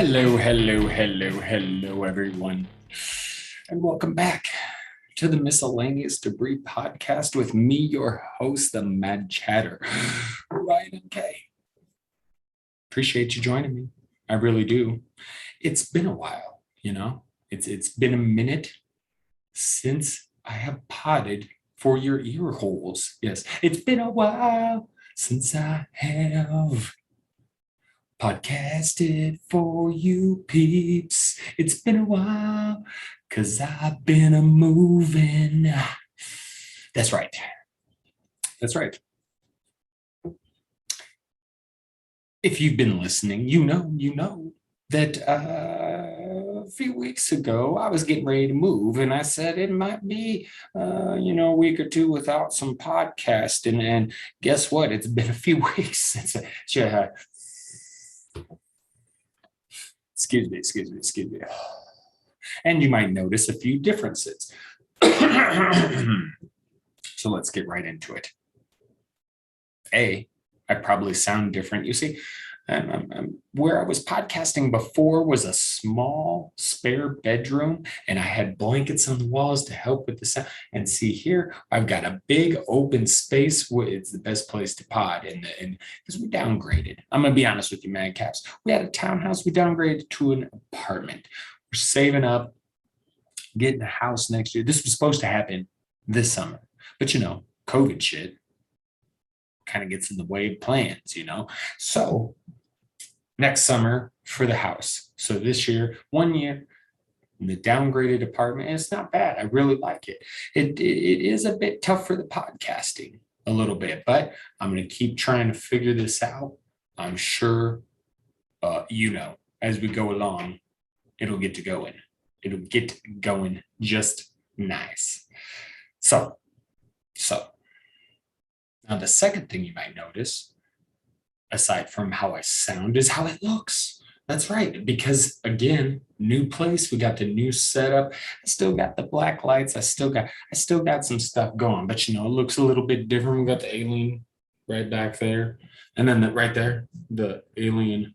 Hello, everyone. And welcome back to the Miscellaneous Debris podcast with me, your host, the Mad Chatter, Ryan and Kay. Appreciate you joining me. I really do. It's been a while, It's been a minute since I have potted for your ear holes. Yes, it's been a while since I have podcasted for you peeps. It's been a while because I've been a moving. That's right. That's right. If you've been listening, you know that a few weeks ago I was getting ready to move, and I said it might be, a week or two without some podcasting. And guess what? It's been a few weeks since excuse me. And you might notice a few differences. So let's get right into it. I probably sound different. You see, where I was podcasting before was a small spare bedroom, and I had blankets on the walls to help with the sound. And see here, I've got a big open space where it's the best place to pod. And because we downgraded, I'm gonna be honest with you, Mad Caps. We had a townhouse, we downgraded to an apartment. We're saving up, getting a house next year. This was supposed to happen this summer, but COVID shit kind of gets in the way of plans, So next summer for the house. So this year, 1 year in the downgraded apartment, and it's not bad. I really like it. It is a bit tough for the podcasting a little bit, but I'm going to keep trying to figure this out. I'm sure, as we go along, it'll get to going. It'll get going just nice. So now the second thing you might notice, aside from how I sound, is how it looks. That's right, because again, new place, we got the new setup. I still got the black lights. I still got some stuff going, but it looks a little bit different. We got the alien right back there, and then right there, the alien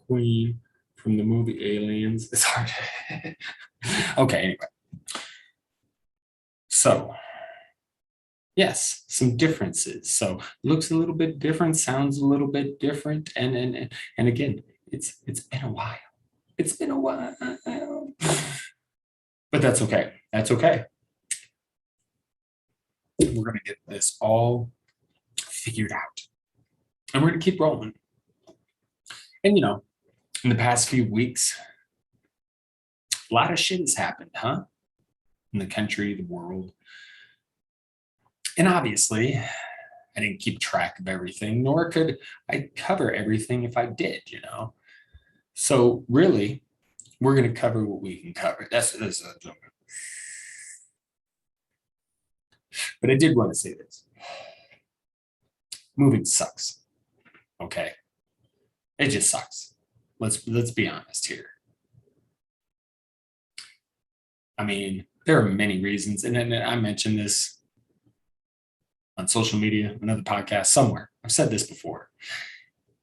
queen from the movie Aliens. It's hard. Okay, anyway. So yes, some differences. So looks a little bit different, sounds a little bit different, and again, it's been a while. It's been a while, but that's okay. That's okay. We're gonna get this all figured out, and we're gonna keep rolling. And in the past few weeks, a lot of shit has happened, huh? In the country, the world. And obviously, I didn't keep track of everything, nor could I cover everything if I did, So really, we're going to cover what we can cover. But I did want to say this. Moving sucks. Okay. It just sucks. Let's be honest here. I mean, there are many reasons, and I mentioned this on social media, another podcast, somewhere. I've said this before.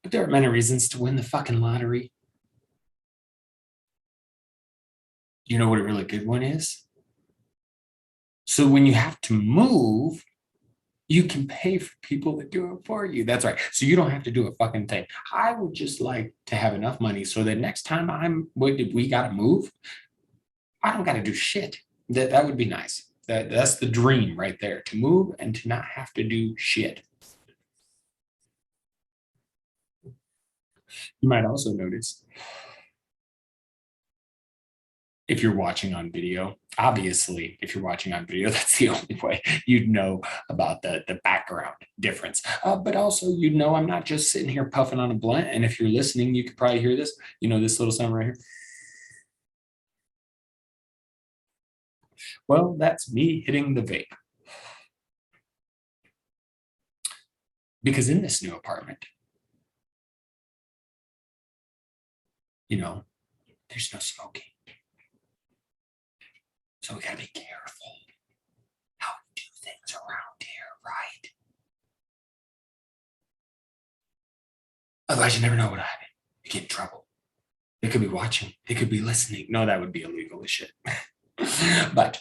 But there are many reasons to win the fucking lottery. You know what a really good one is? So when you have to move, you can pay for people that do it for you. That's right. So you don't have to do a fucking thing. I would just like to have enough money so that next time we got to move, I don't got to do shit. That would be nice. That's the dream right there, to move and to not have to do shit. You might also notice, if you're watching on video, obviously, if you're watching on video, that's the only way you'd know about the background difference. But also, I'm not just sitting here puffing on a blunt. And if you're listening, you could probably hear this, this little sound right here. Well, that's me hitting the vape. Because in this new apartment, there's no smoking. So we gotta be careful how we do things around here, right? Otherwise, you never know what happened. You get in trouble. They could be watching. They could be listening. No, that would be illegal as shit. But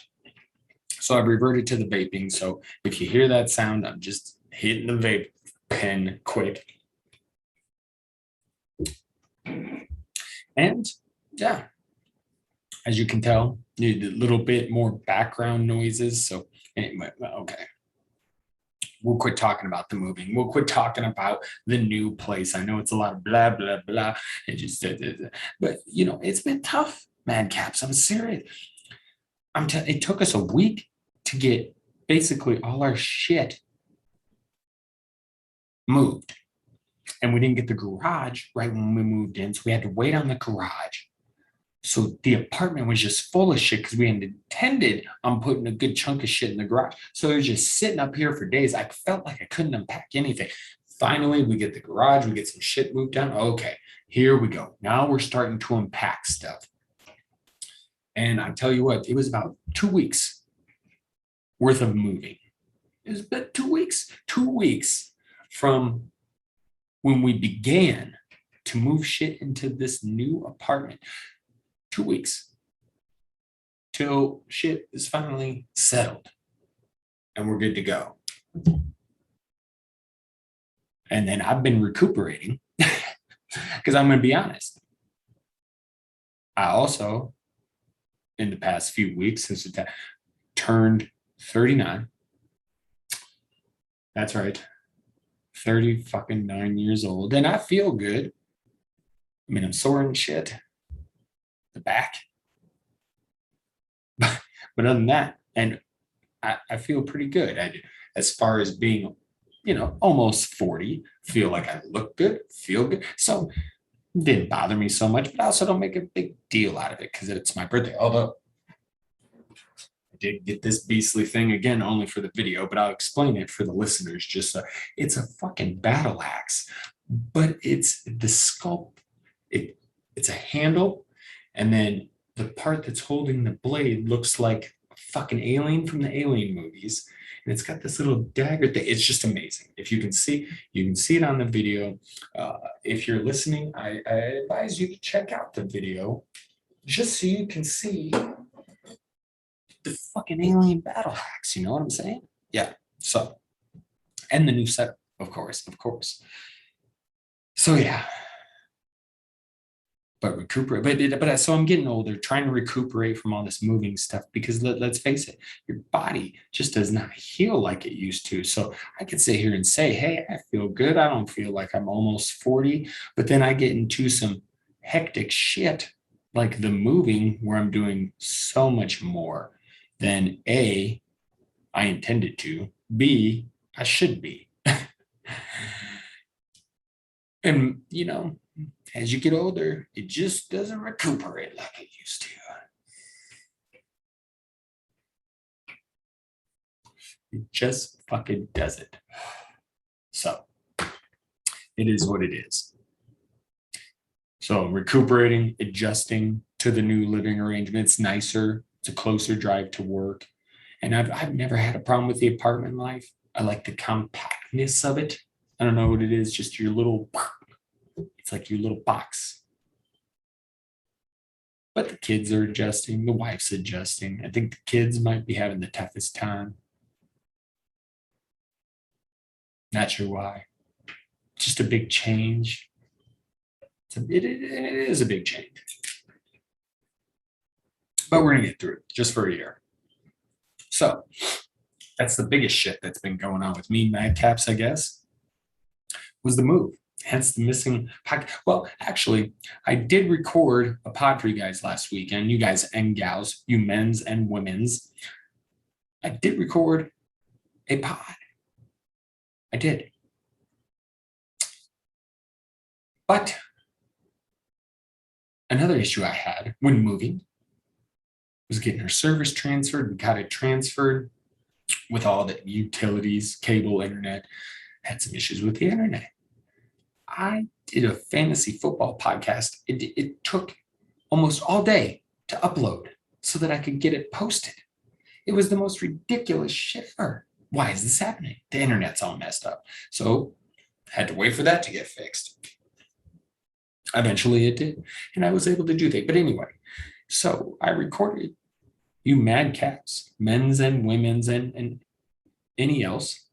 so I've reverted to the vaping. So if you hear that sound, I'm just hitting the vape pen quick. And yeah, as you can tell, need a little bit more background noises. So anyway, okay. We'll quit talking about the moving. We'll quit talking about the new place. I know it's a lot of blah, blah, blah. It just, but you know, it's been tough, madcaps. I'm serious. It took us a week to get basically all our shit moved. And we didn't get the garage right when we moved in. So we had to wait on the garage. So the apartment was just full of shit because we had intended on putting a good chunk of shit in the garage. So it was just sitting up here for days. I felt like I couldn't unpack anything. Finally, we get the garage, we get some shit moved down. Okay, here we go. Now we're starting to unpack stuff. And I tell you what, it was about 2 weeks worth of moving. It was about 2 weeks from when we began to move shit into this new apartment. 2 weeks till shit is finally settled and we're good to go. And then I've been recuperating because I'm going to be honest. I also, in the past few weeks, since it turned 39. That's right. 30 fucking 9 years old. And I feel good. I mean, I'm sore and shit. The back. But other than that, and I feel pretty good. As far as being, almost 40, feel like I look good, feel good. So it didn't bother me so much, but I also don't make a big deal out of it because it's my birthday. Although I did get this beastly thing again, only for the video, but I'll explain it for the listeners. Just it's a fucking battle axe, but it's the sculpt. It's a handle, and then the part that's holding the blade looks like a fucking alien from the Alien movies. And it's got this little dagger thing. It's just amazing. If you can see it on the video. If you're listening, I advise you to check out the video just so you can see the fucking alien battle axe. You know what I'm saying? Yeah. So, and the new setup, of course. So yeah. But recuperate, but so I'm getting older, trying to recuperate from all this moving stuff because let's face it, your body just does not heal like it used to. So I could sit here and say, hey, I feel good. I don't feel like I'm almost 40, but then I get into some hectic shit like the moving where I'm doing so much more than A, I intended to, B, I should be. And as you get older, it just doesn't recuperate like it used to. It just fucking doesn't. So it is what it is. So recuperating, adjusting to the new living arrangement. It's nicer. It's a closer drive to work. And I've never had a problem with the apartment life. I like the compactness of it. I don't know what it is, just your little, it's like your little box. But the kids are adjusting, the wife's adjusting. I think the kids might be having the toughest time. Not sure why. Just a big change. It is a big change. But we're going to get through it just for a year. So that's the biggest shit that's been going on with me, madcaps, I guess, was the move. Hence the missing podcast. Well, actually, I did record a pod for you guys last weekend, you guys and gals, you men's and women's. I did record a pod. I did. But another issue I had when moving was getting our service transferred. We got it transferred with all the utilities, cable, internet. Had some issues with the internet. I did a fantasy football podcast. It took almost all day to upload so that I could get it posted. It was the most ridiculous shit ever. Why is this happening? The internet's all messed up. So I had to wait for that to get fixed. Eventually it did. And I was able to do that. But anyway, so I recorded you mad cats, men's and women's and any else,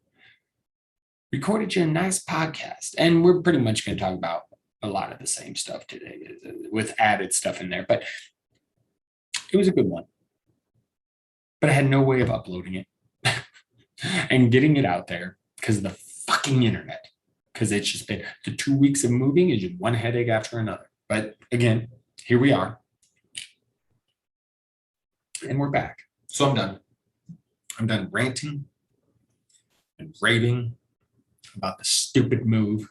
recorded you a nice podcast. And we're pretty much going to talk about a lot of the same stuff today with added stuff in there. But it was a good one. But I had no way of uploading it and getting it out there because of the fucking internet. Because it's just been the 2 weeks of moving is just one headache after another. But again, here we are. And we're back. So I'm done. I'm done ranting and raving about the stupid move.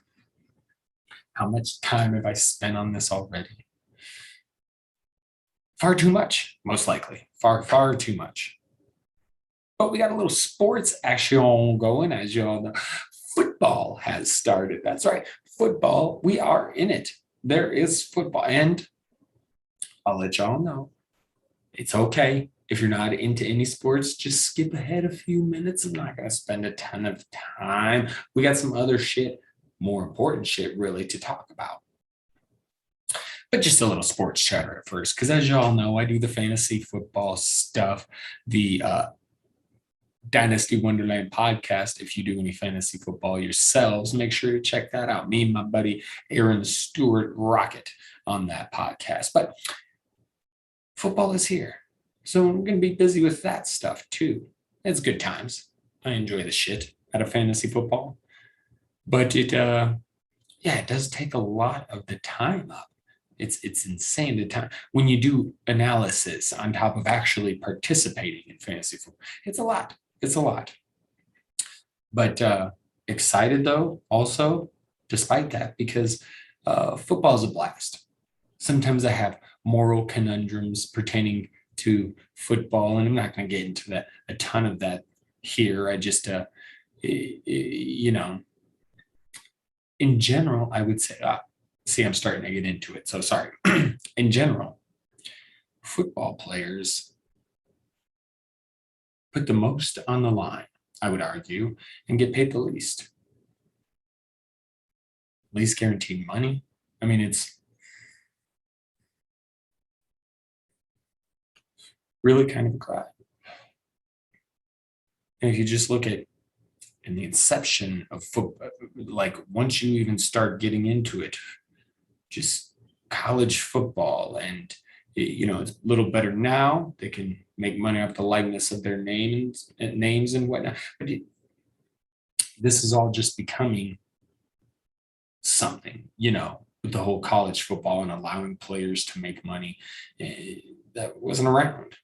How much time have I spent on this already? Far too much, most likely. Far, far too much. But we got a little sports action going, as you all know. Football has started. That's right. Football, we are in it. There is football. And I'll let y'all know. It's okay. If you're not into any sports, just skip ahead a few minutes. I'm not going to spend a ton of time. We got some other shit, more important shit, really, to talk about. But just a little sports chatter at first, because as y'all know, I do the fantasy football stuff, the Dynasty Wonderland podcast. If you do any fantasy football yourselves, make sure to check that out. Me and my buddy Aaron Stewart rocket on that podcast. But football is here. So I'm going to be busy with that stuff too. It's good times. I enjoy the shit out of fantasy football. But it does take a lot of the time up. It's insane the time when you do analysis on top of actually participating in fantasy football. It's a lot. It's a lot. But excited though, also, despite that, because football is a blast. Sometimes I have moral conundrums pertaining to football, and I'm not going to get into that a ton of that here. I just, in general, I would say, see, I'm starting to get into it. So sorry. In general, football players put the most on the line, I would argue, and get paid the least. Least guaranteed money. I mean, it's really kind of a crime. And if you just look at in the inception of football, like once you even start getting into it, just college football, and it's a little better now. They can make money off the likeness of their names and whatnot. But this is all just becoming something, with the whole college football and allowing players to make money that wasn't around,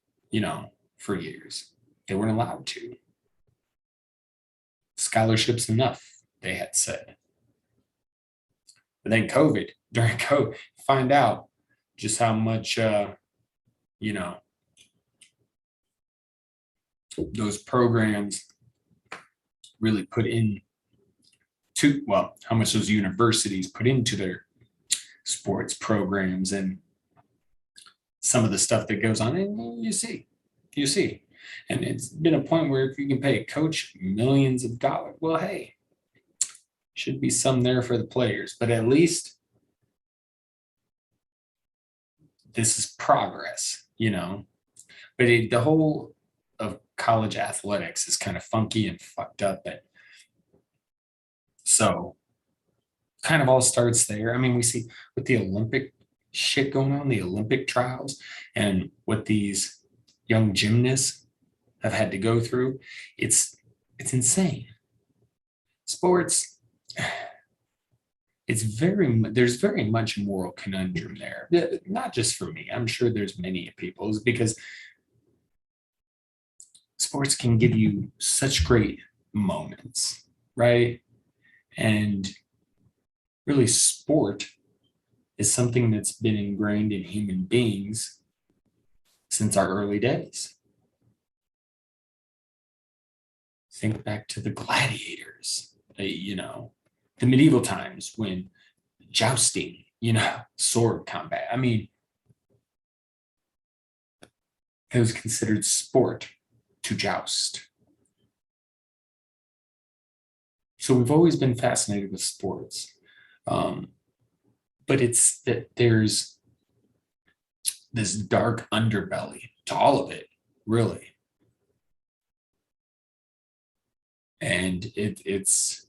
for years. They weren't allowed to. Scholarships enough, they had said. But then during COVID, find out just how much, those programs really put in to, well, how much those universities put into their sports programs and some of the stuff that goes on. And you see. And it's been a point where if you can pay a coach millions of dollars, well, hey, should be some there for the players, but at least this is progress, but the whole of college athletics is kind of funky and fucked up. But so kind of all starts there. I mean, we see with the Olympic shit going on, the Olympic trials, and what these young gymnasts have had to go through. It's insane. Sports, there's very much moral conundrum there. Not just for me. I'm sure there's many people's, because sports can give you such great moments, right? And really, sport is something that's been ingrained in human beings since our early days. Think back to the gladiators, the medieval times when jousting, sword combat. I mean, it was considered sport to joust. So we've always been fascinated with sports. But but it's that there's this dark underbelly to all of it, really. And it's,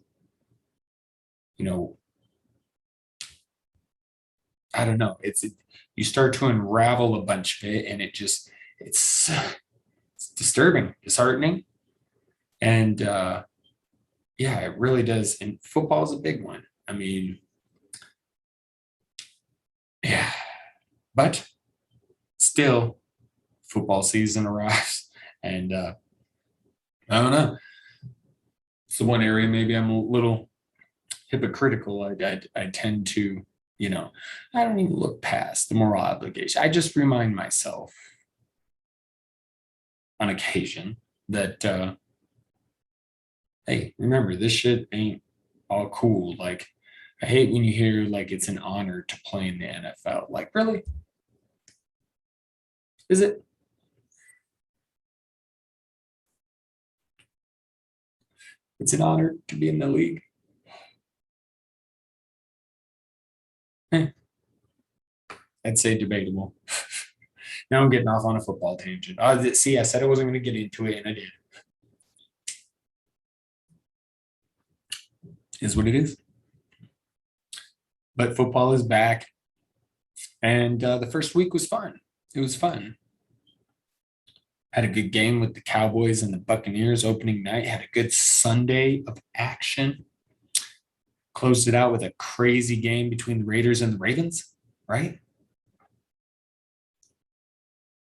you know, I don't know. You start to unravel a bunch of it, and it's disturbing, disheartening, and yeah, it really does. And football is a big one. I mean, yeah, but still, football season arrives, and I don't know. It's the one area maybe I'm a little hypocritical. I tend to, you know, I don't even look past the moral obligation. I just remind myself on occasion that hey, remember this shit ain't all cool. Like, I hate when you hear like it's an honor to play in the NFL. Like, really? Is it? It's an honor to be in the league. Eh, I'd say debatable. Now I'm getting off on a football tangent. See, I said I wasn't going to get into it, and I did. Is what it is. But football is back, and the first week was fun. It was fun. Had a good game with the Cowboys and the Buccaneers opening night. Had a good Sunday of action. Closed it out with a crazy game between the Raiders and the Ravens, right?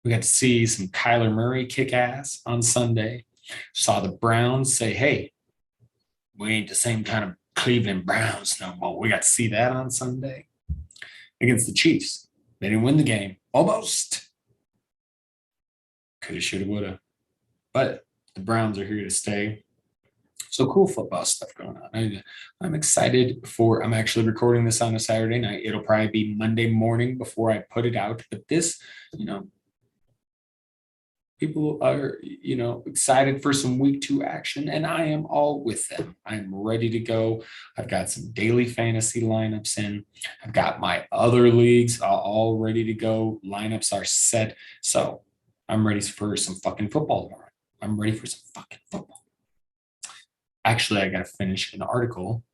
We got to see some Kyler Murray kick ass on Sunday. Saw the Browns say, hey, we ain't the same kind of Cleveland Browns no more. We got to see that on Sunday against the Chiefs. They didn't win the game. Almost. Coulda, shoulda, woulda. But the Browns are here to stay. So cool football stuff going on. I'm excited for, I'm actually recording this on a Saturday night. It'll probably be Monday morning before I put it out. But this, you know, people are, excited for some week 2 action, and I am all with them. I'm ready to go. I've got some daily fantasy lineups in. I've got my other leagues all ready to go. Lineups are set. So I'm ready for some fucking football tomorrow. I'm ready for some fucking football. Actually, I got to finish an article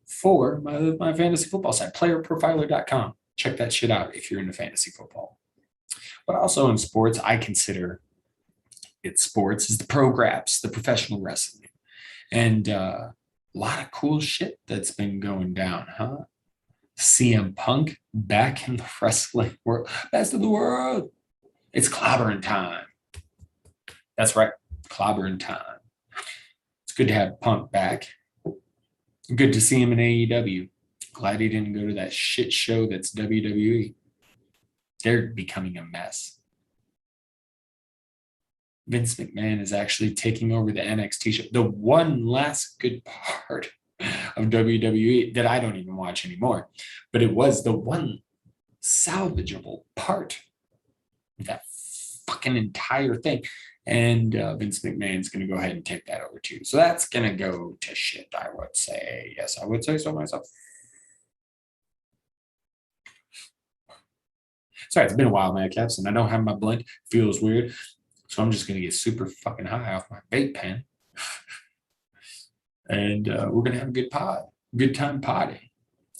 for my fantasy football site, playerprofiler.com. Check that shit out if you're into fantasy football. But also in sports, I consider it sports is the pro graps, the professional wrestling. And a lot of cool shit that's been going down, huh? CM Punk back in the wrestling world. Best of the world. It's clobbering time. That's right. Clobbering time. It's good to have Punk back. Good to see him in AEW. Glad he didn't go to that shit show that's WWE. They're becoming a mess. Vince McMahon is actually taking over the NXT show. The one last good part of WWE that I don't even watch anymore, but it was the one salvageable part of that fucking entire thing. And Vince McMahon's going to go ahead and take that over too. So that's going to go to shit, I would say. Yes, I would say so myself. Sorry, it's been a while, man, Caps, and I don't have my blend. Feels weird. So I'm just going to get super fucking high off my vape pen. And we're going to have a good time potting.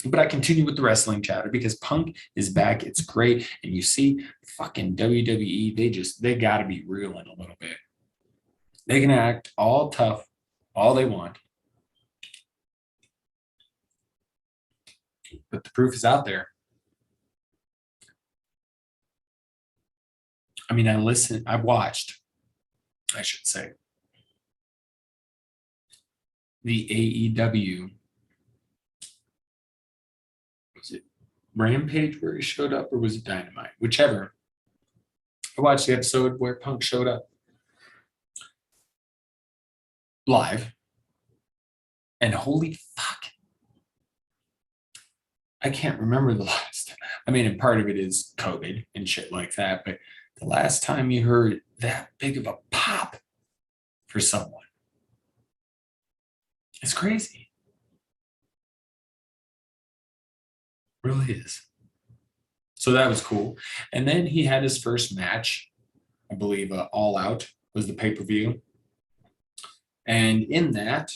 But I continue with the wrestling chatter because Punk is back. It's great. And you see, fucking WWE, they got to be real in a little bit. They can act all tough, all they want. But the proof is out there. I mean, I've watched, I should say, the AEW. Was it Rampage where he showed up, or was it Dynamite? Whichever. I watched the episode where Punk showed up live, and holy fuck, I can't remember the last. I mean, and part of it is COVID and shit like that, but the last time you heard that big of a pop for someone, it's crazy. Really is. So that was cool. And then he had his first match, I believe, All Out was the pay-per-view. And in that,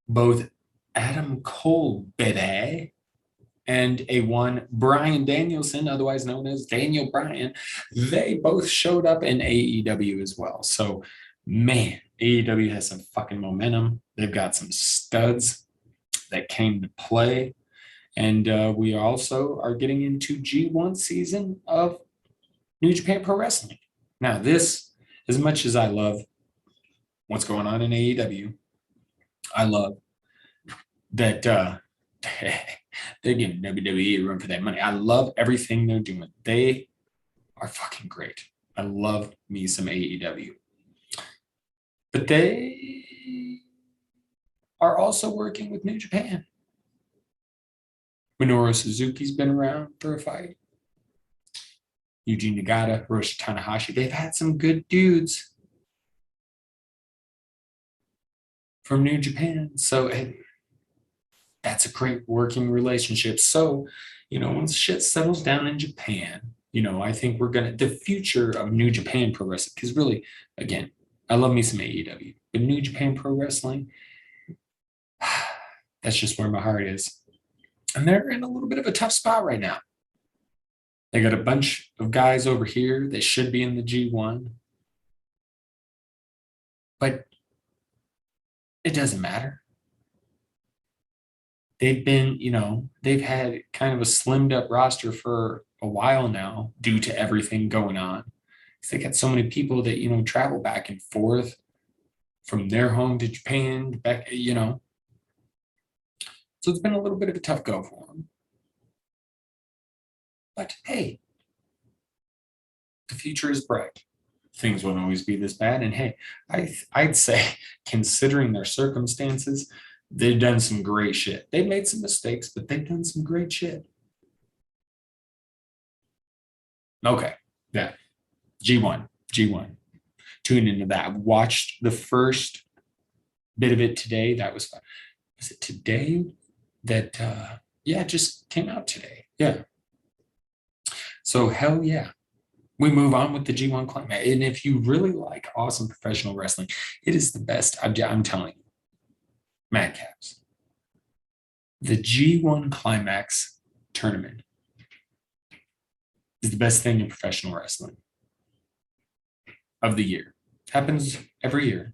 both Adam Cole and a one Brian Danielson, otherwise known as Daniel Bryan, they both showed up in AEW as well. So, man, AEW has some fucking momentum. They've got some studs that came to play. And we also are getting into G1 season of New Japan Pro Wrestling. Now, this, as much as I love what's going on in AEW, I love that they're giving WWE a run for that money. I love everything they're doing. They are fucking great. I love me some AEW. But they are also working with New Japan. Minoru Suzuki's been around for a fight. Yuji Nagata, Hiroshi Tanahashi. They've had some good dudes from New Japan. So that's a great working relationship. So, once shit settles down in Japan, I think the future of New Japan Pro Wrestling, because really, again, I love me some AEW, but New Japan Pro Wrestling, that's just where my heart is. And they're in a little bit of a tough spot right now. They got a bunch of guys over here. They should be in the G1. But it doesn't matter. They've had kind of a slimmed up roster for a while now due to everything going on. They got so many people that, travel back and forth from their home to Japan, back. So it's been a little bit of a tough go for them. But hey, the future is bright. Things won't always be this bad. And hey, I'd say, considering their circumstances, they've done some great shit. They've made some mistakes, but they've done some great shit. Okay, yeah. G1. Tune into that. I watched the first bit of it today. That was it today? That it just came out today. Yeah. So hell yeah. We move on with the G1 Climax. And if you really like awesome professional wrestling, it is the best. I'm telling you. Madcaps. The G1 Climax tournament is the best thing in professional wrestling of the year. Happens every year.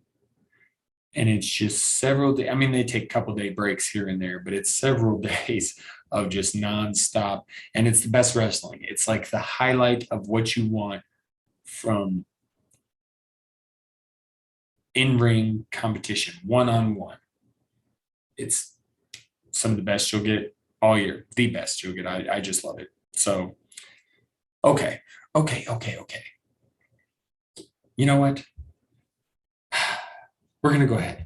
And it's just several days. I mean, they take a couple day breaks here and there, but it's several days of just nonstop. And it's the best wrestling. It's like the highlight of what you want from in-ring competition, one-on-one. It's some of the best you'll get all year. The best you'll get. I just love it. So, okay. You know what? We're going to go ahead,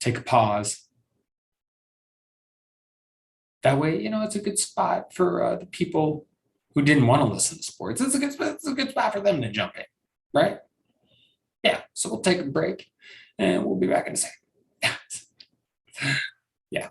take a pause. That way, it's a good spot for the people who didn't want to listen to sports. It's a good spot for them to jump in, right? Yeah. So we'll take a break and we'll be back in a second. Yeah.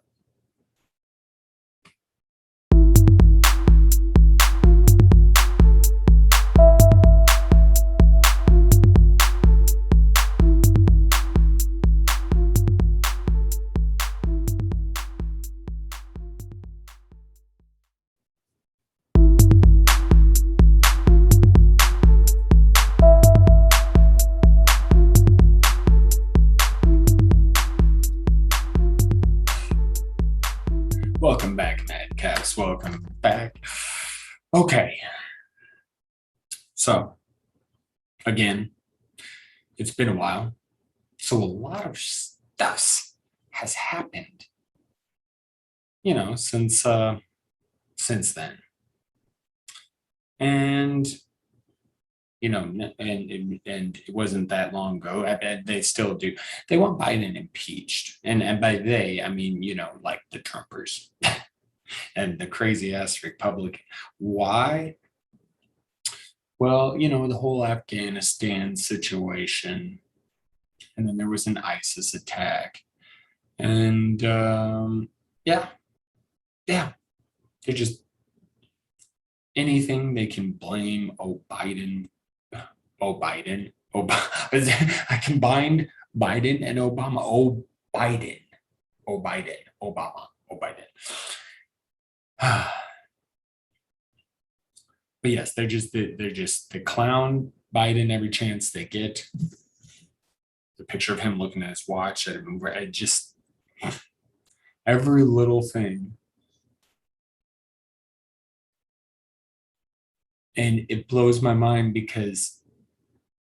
Welcome back, Madcaps. Welcome back. Okay. So, again, it's been a while. So a lot of stuff has happened, since then. And and it wasn't that long ago. I bet they still do. They want Biden impeached, and by they, I mean like the Trumpers and the crazy ass Republican. Why? Well, the whole Afghanistan situation, and then there was an ISIS attack, and yeah. They're just anything they can blame. Oh, Biden. Oh, Biden. Oh, I combined Biden and Obama. Oh, Biden. Oh, Biden. Obama. Oh, Biden. But yes, they're just the clown Biden every chance they get. The picture of him looking at his watch at a movie. I just every little thing. And it blows my mind because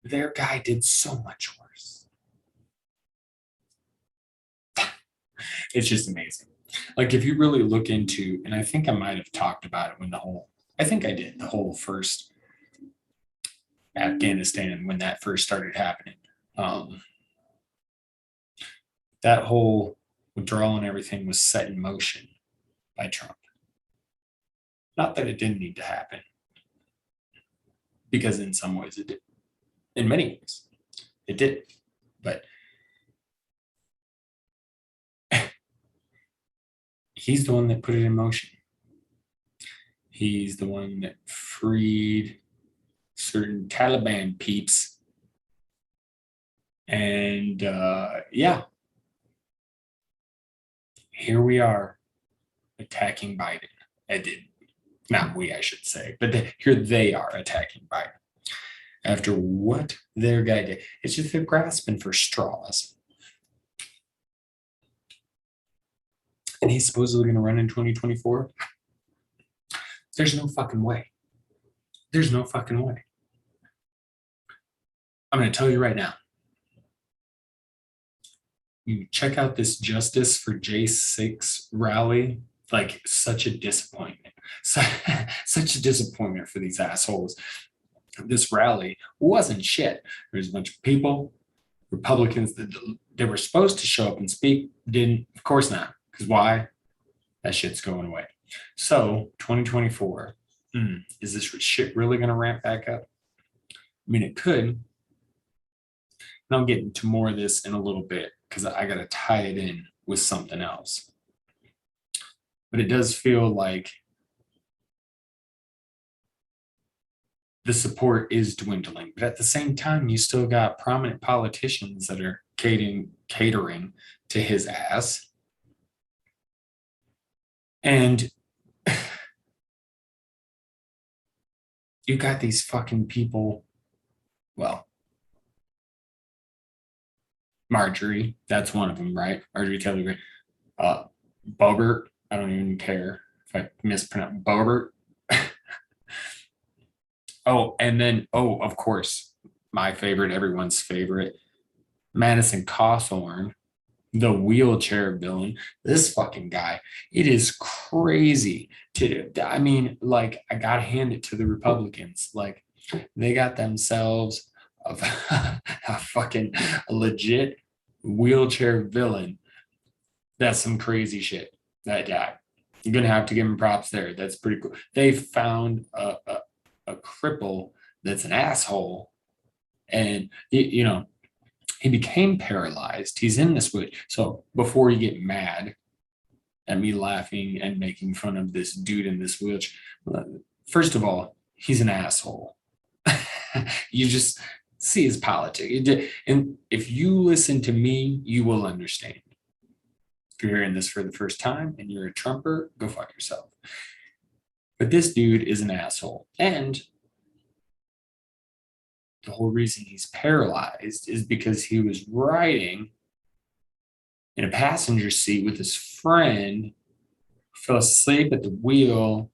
their guy did so much worse. It's just amazing. Like if you really look into, and I think I might have talked about it when I think I did the whole first Afghanistan when that first started happening. Um, that whole withdrawal and everything was set in motion by Trump. Not that it didn't need to happen, because in some ways it did. In many ways, it did. But he's the one that put it in motion. He's the one that freed certain Taliban peeps. And yeah, here we are attacking Biden. I did not we, I should say, but here they are attacking Biden after what their guy did. It's just they're grasping for straws. And he's supposedly going to run in 2024. There's no fucking way. There's no fucking way. I'm going to tell you right now. You check out this Justice for J6 rally. Like, such a disappointment. Such a disappointment for these assholes. This rally wasn't shit. There's a bunch of people, Republicans that they were supposed to show up and speak, didn't. Of course not. Because why? That shit's going away. So 2024, is this shit really going to ramp back up? I mean, it could. And I'll get into more of this in a little bit because I got to tie it in with something else. But it does feel like the support is dwindling. But at the same time, you still got prominent politicians that are catering to his ass. And you got these fucking people. Well, Marjorie, that's one of them, right? Marjorie Taylor Greene. Boebert, I don't even care if I mispronounce Boebert. Oh, and then, of course, my favorite, everyone's favorite, Madison Cawthorn, the wheelchair villain. This fucking guy, it is crazy to do. I mean, like, I gotta hand it to the Republicans. Like, they got themselves a fucking legit wheelchair villain. That's some crazy shit. That guy. You're gonna have to give him props there. That's pretty cool. They found a cripple that's an asshole, and he became paralyzed. He's in this wood. So before you get mad at me laughing and making fun of this dude in this wheelchair, first of all, he's an asshole. You just see his politics. And if you listen to me, you will understand. If you're hearing this for the first time and you're a Trumper, go fuck yourself. But this dude is an asshole. And the whole reason he's paralyzed is because he was riding in a passenger seat with his friend, fell asleep at the wheel,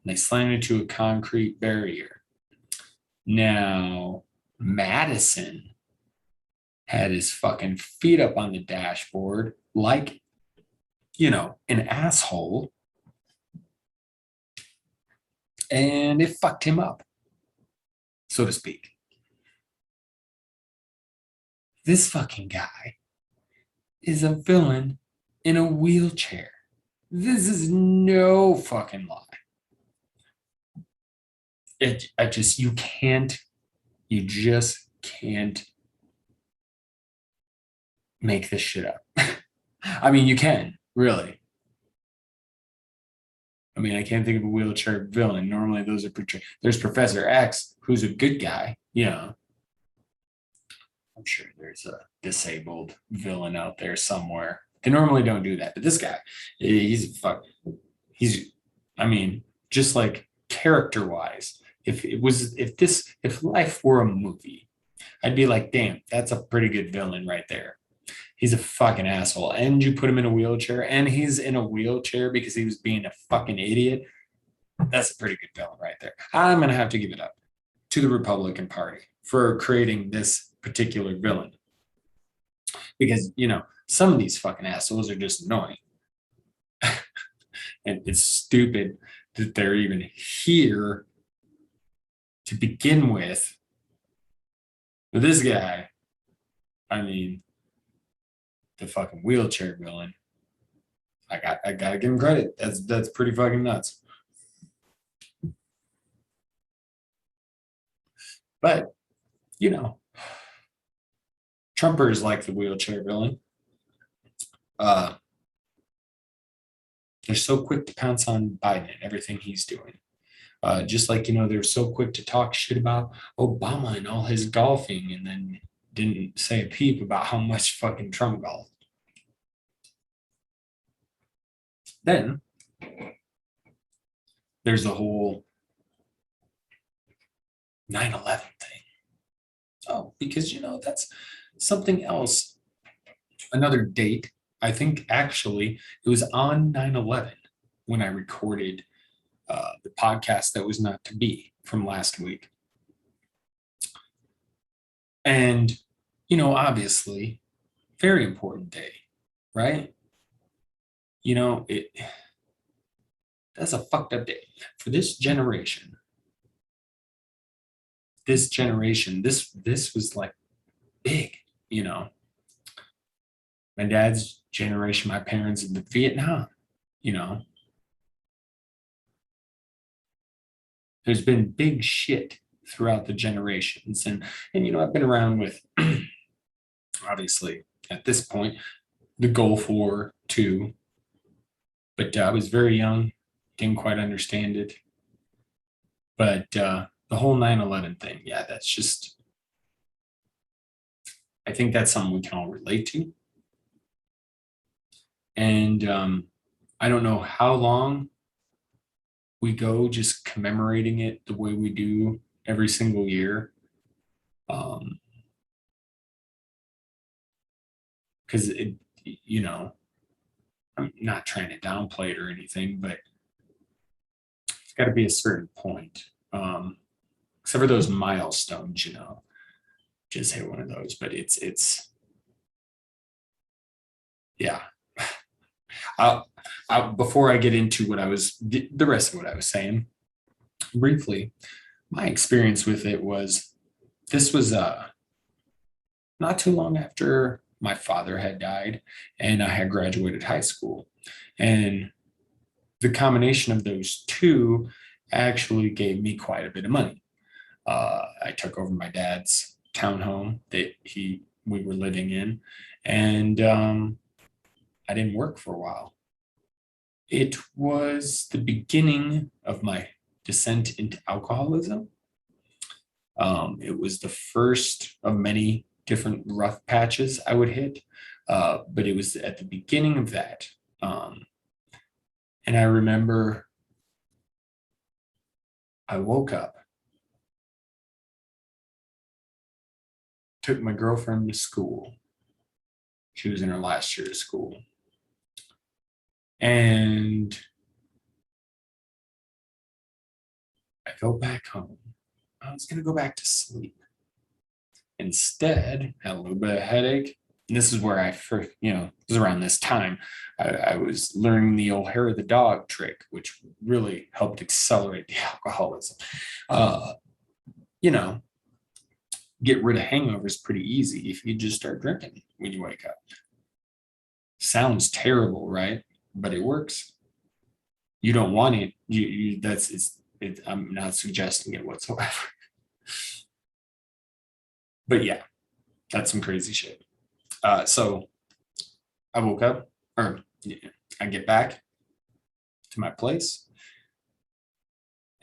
and they slammed into a concrete barrier. Now, Madison had his fucking feet up on the dashboard like, an asshole. And it fucked him up, so to speak. This fucking guy is a villain in a wheelchair. This is no fucking lie. You just can't make this shit up. I mean, you can, really. I mean, I can't think of a wheelchair villain. Normally, those are portrayed. There's Professor X, who's a good guy. I'm sure there's a disabled villain out there somewhere. They normally don't do that, but this guy, he's fuck. He's, I mean, just like character wise, if life were a movie, I'd be like, damn, that's a pretty good villain right there. He's a fucking asshole. And you put him in a wheelchair, and he's in a wheelchair because he was being a fucking idiot. That's a pretty good villain right there. I'm gonna have to give it up to the Republican Party for creating this particular villain. Because, some of these fucking assholes are just annoying. And it's stupid that they're even here to begin with. But this guy, I mean, the fucking wheelchair villain, I gotta give him credit. That's pretty fucking nuts. But, you know, Trumpers like the wheelchair villain. Uh, they're so quick to pounce on Biden and everything he's doing. Just like, they're so quick to talk shit about Obama and all his golfing and then didn't say a peep about how much fucking Trump golfed. Then there's the whole 9/11 thing. Oh, because, that's something else. Another date. I think actually it was on 9/11 when I recorded the podcast that was not to be from last week. And, obviously, very important day, right? That's a fucked up day for this generation. This was like big, my dad's generation, my parents in the Vietnam, there's been big shit throughout the generations. And I've been around with obviously at this point, the Gulf War too. But I was very young, didn't quite understand it. But the whole 9/11 thing, yeah, that's just, I think that's something we can all relate to. And I don't know how long we go just commemorating it the way we do every single year. Because I'm not trying to downplay it or anything, but it's got to be a certain point. Except for those milestones, just hit one of those. But it's yeah. Before I get into the rest of what I was saying, briefly, my experience with it was this was not too long after my father had died and I had graduated high school. And the combination of those two actually gave me quite a bit of money. I took over my dad's townhome that we were living in, and I didn't work for a while. It was the beginning of my descent into alcoholism. It was the first of many different rough patches I would hit, but it was at the beginning of that. And I remember I woke up, took my girlfriend to school. She was in her last year of school. And I go back home. I was going to go back to sleep. Instead, had a little bit of headache. And this is where I first, it was around this time, I was learning the old hair of the dog trick, which really helped accelerate the alcoholism. Get rid of hangovers pretty easy if you just start drinking when you wake up. Sounds terrible, right? But it works. You don't want it. I'm not suggesting it whatsoever. But yeah, that's some crazy shit. So I woke up, or I get back to my place,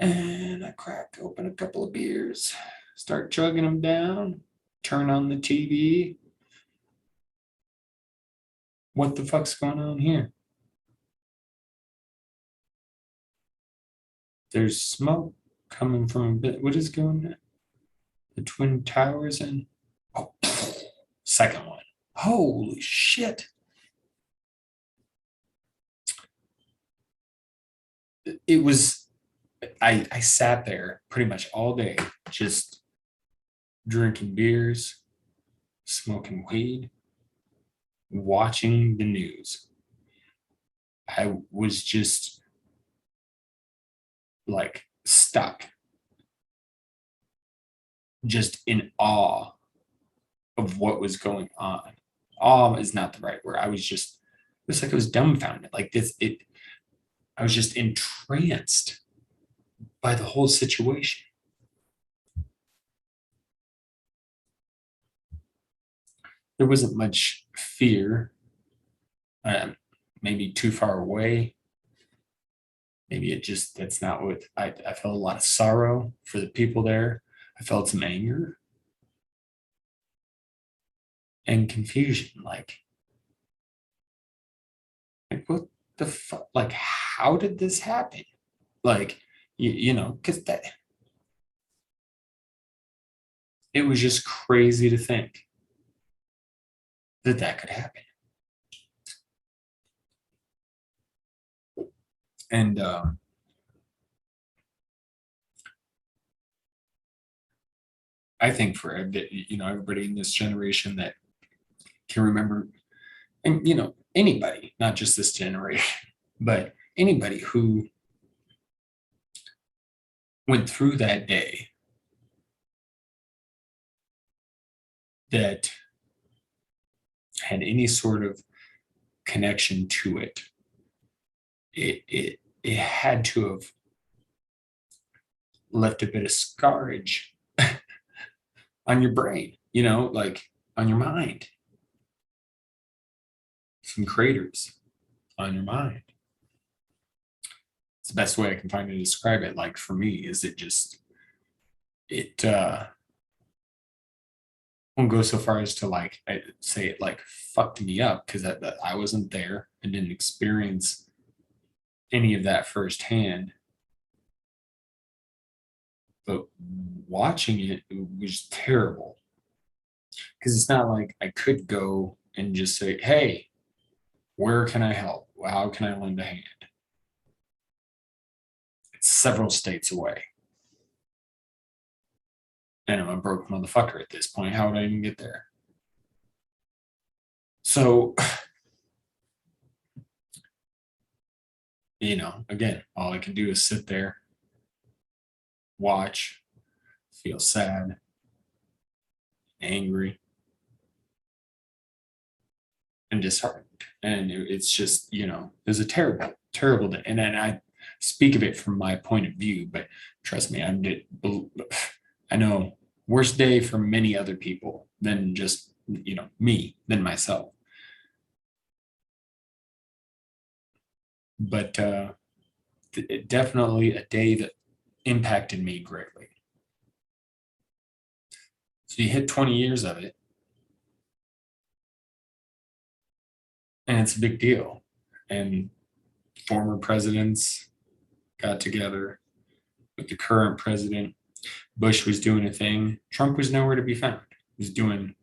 And I crack open a couple of beers, start chugging them down, turn on the TV. What the fuck's going on here? There's smoke coming from a bit. What is going on? The Twin Towers and oh, second one. Holy shit. It was, I sat there pretty much all day just drinking beers, smoking weed, watching the news. I was just like stuck, just in awe of what was going on. Awe is not the right word. It was like I was dumbfounded. Like this, I was just entranced by the whole situation. There wasn't much fear, um, maybe too far away. Maybe that's not what I felt a lot of sorrow for the people there. I felt some anger and confusion. Like what the fuck? Like, how did this happen? Like, because it was just crazy to think that that could happen. And I think for everybody in this generation that can remember, and anybody, not just this generation, but anybody who went through that day, that had any sort of connection to it, it had to have left a bit of scarage on your brain, like on your mind, some craters on your mind. It's the best way I can find to describe it. Like for me, is it won't go so far as to say it like fucked me up because I wasn't there and didn't experience any of that firsthand. But watching it was terrible because it's not like I could go and just say, "Hey, where can I help? How can I lend a hand?" It's several states away, and I'm a broke motherfucker at this point. How would I even get there? So, again, all I can do is sit there, watch, feel sad, angry, and disheartened. And it's just, it was a terrible, terrible day. And then I speak of it from my point of view, but trust me, I know worst day for many other people than just, me, than myself. But definitely a day that impacted me greatly. So you hit 20 years of it, and it's a big deal. And former presidents got together with the current president. Bush was doing a thing. Trump was nowhere to be found. He was doing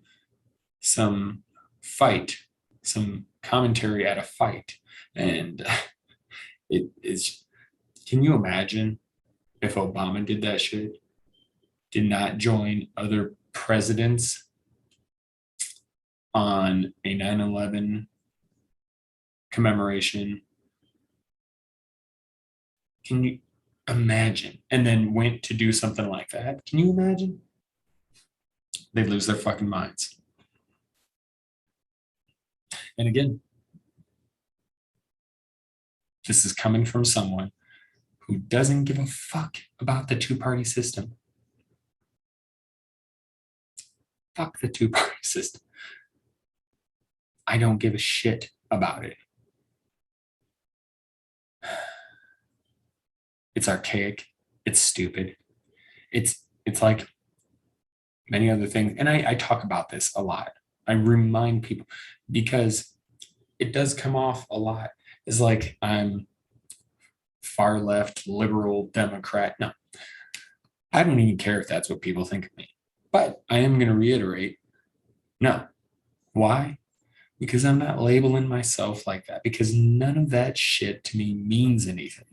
some fight, some commentary at a fight. And it's, can you imagine if Obama did that shit? Did not join other presidents on a 9/11 commemoration. Can you imagine? And then went to do something like that. Can you imagine? They'd lose their fucking minds. And again, this is coming from someone who doesn't give a fuck about the two-party system. Fuck the two-party system. I don't give a shit about it. It's archaic. It's stupid. It's like many other things. And I talk about this a lot. I remind people because it does come off a lot as like I'm far left, liberal, Democrat. No, I don't even care if that's what people think of me. But I am going to reiterate no. Why? Because I'm not labeling myself like that, because none of that shit to me means anything.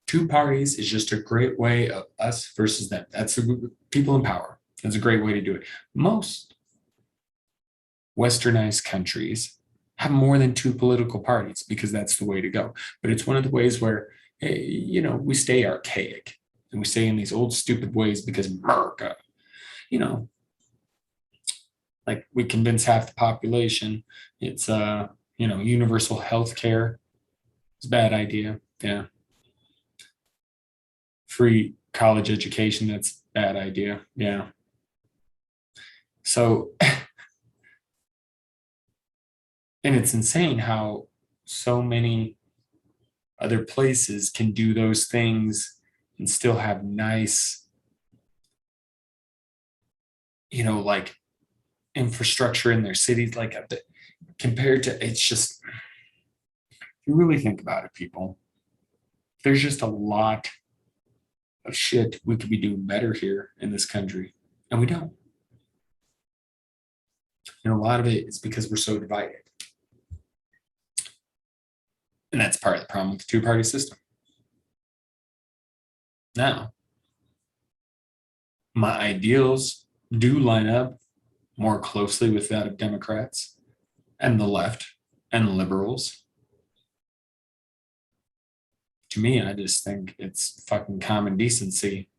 Two parties is just a great way of us versus them. That's people in power. That's a great way to do it. Most westernized countries have more than two political parties because that's the way to go. But it's one of the ways where, we stay archaic and we stay in these old stupid ways because America, you know, like we convince half the population it's universal health care. It's a bad idea. Yeah. Free college education, that's a bad idea. Yeah. So, and it's insane how so many other places can do those things and still have nice, like infrastructure in their cities, like compared to it's just, if you really think about it, people, there's just a lot of shit we could be doing better here in this country, and we don't. And a lot of it is because we're so divided. And that's part of the problem with the two-party system. Now, my ideals do line up more closely with that of Democrats and the left and liberals. To me, I just think it's fucking common decency.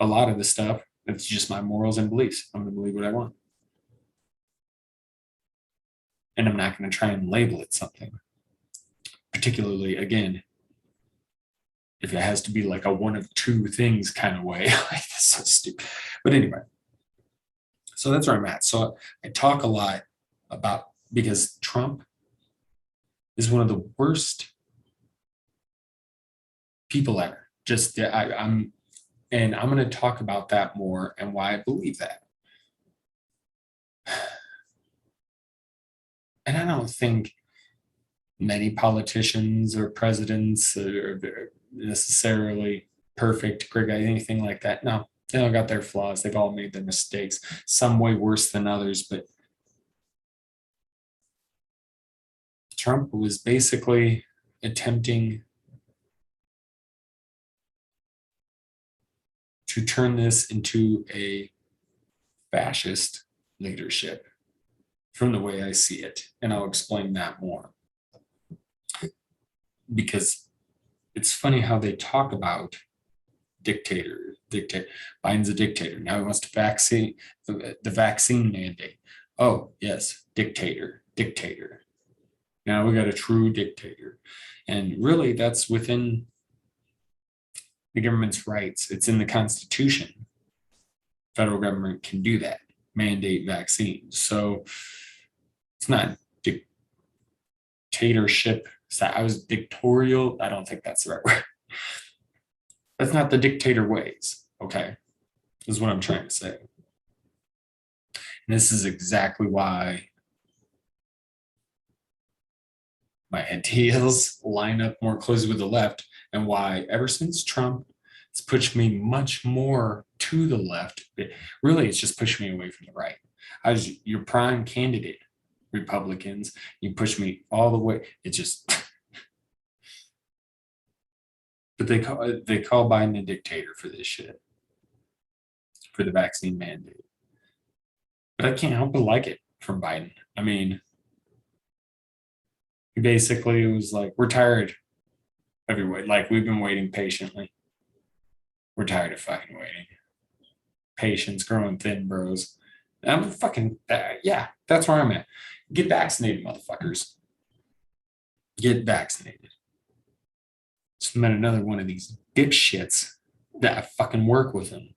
A lot of the stuff, it's just my morals and beliefs. I'm going to believe what I want. And I'm not going to try and label it something. Particularly, again, if it has to be like a one of two things kind of way. Like, that's so stupid. But anyway, so that's where I'm at. So I talk a lot about, because Trump is one of the worst people ever. Just and I'm going to talk about that more and why I believe that. And I don't think many politicians or presidents are necessarily perfect, great, anything like that. No, they all got their flaws. They've all made their mistakes, some way worse than others. But Trump was basically attempting to turn this into a fascist leadership from the way I see it. And I'll explain that more. Because it's funny how they talk about dictator. Biden's a dictator. Now he wants to vaccine the vaccine mandate. Oh, yes, dictator. Now we got a true dictator. And really, that's within the government's rights. It's in the Constitution. Federal government can do that, mandate vaccines. So it's not dictatorship. I was dictatorial. I don't think that's the right word. That's not the dictator ways. Okay. Is what I'm trying to say. And this is exactly why my ideals line up more closely with the left, and why ever since Trump, it's pushed me much more to the left. Really, it's just pushed me away from the right. I was your prime candidate, Republicans. You push me all the way. It just, but they call Biden a dictator for this shit, for the vaccine mandate. But I can't help but like it from Biden. I mean, he basically was like, we're tired, everybody. Like, we've been waiting patiently. We're tired of fucking waiting. Patience growing thin, bros. I'm fucking, yeah, that's where I'm at. Get vaccinated, motherfuckers. Get vaccinated. Just met another one of these dipshits that I fucking work with him.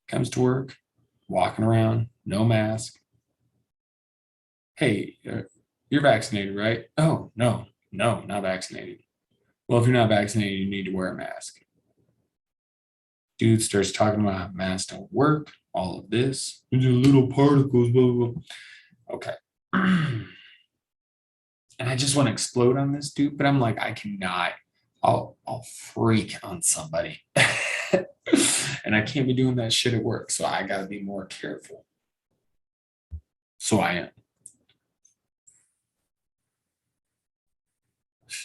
Comes to work, walking around, no mask. Hey, You're vaccinated, right? Oh, no, no, not vaccinated. Well, if you're not vaccinated, you need to wear a mask. Dude starts talking about masks don't work, all of this. These are little particles, blah, blah, blah. Okay. And I just want to explode on this dude, but I'm like, I cannot. I'll freak on somebody. And I can't be doing that shit at work. So I gotta be more careful. So I am.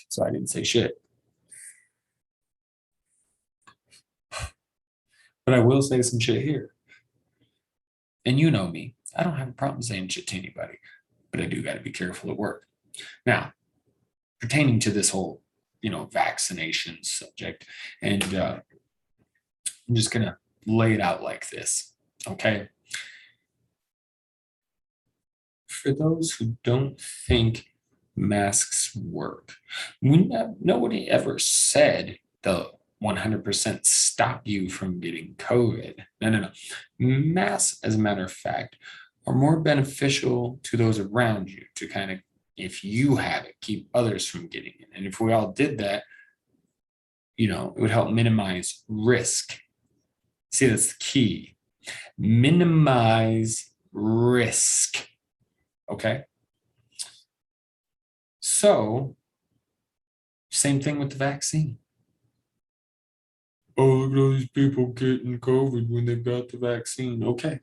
So I didn't say shit. But I will say some shit here. And you know me. I don't have a problem saying shit to anybody, but I do gotta be careful at work. Now, pertaining to this whole, vaccination subject, and I'm just gonna lay it out like this. Okay. For those who don't think masks work, nobody ever said the 100% stop you from getting COVID. No, no, no. Masks, as a matter of fact, are more beneficial to those around you to kind of, if you have it, keep others from getting it. And if we all did that, it would help minimize risk. See, that's the key. Minimize risk. Okay. So, same thing with the vaccine. Oh, look at all these people getting COVID when they got the vaccine. Okay.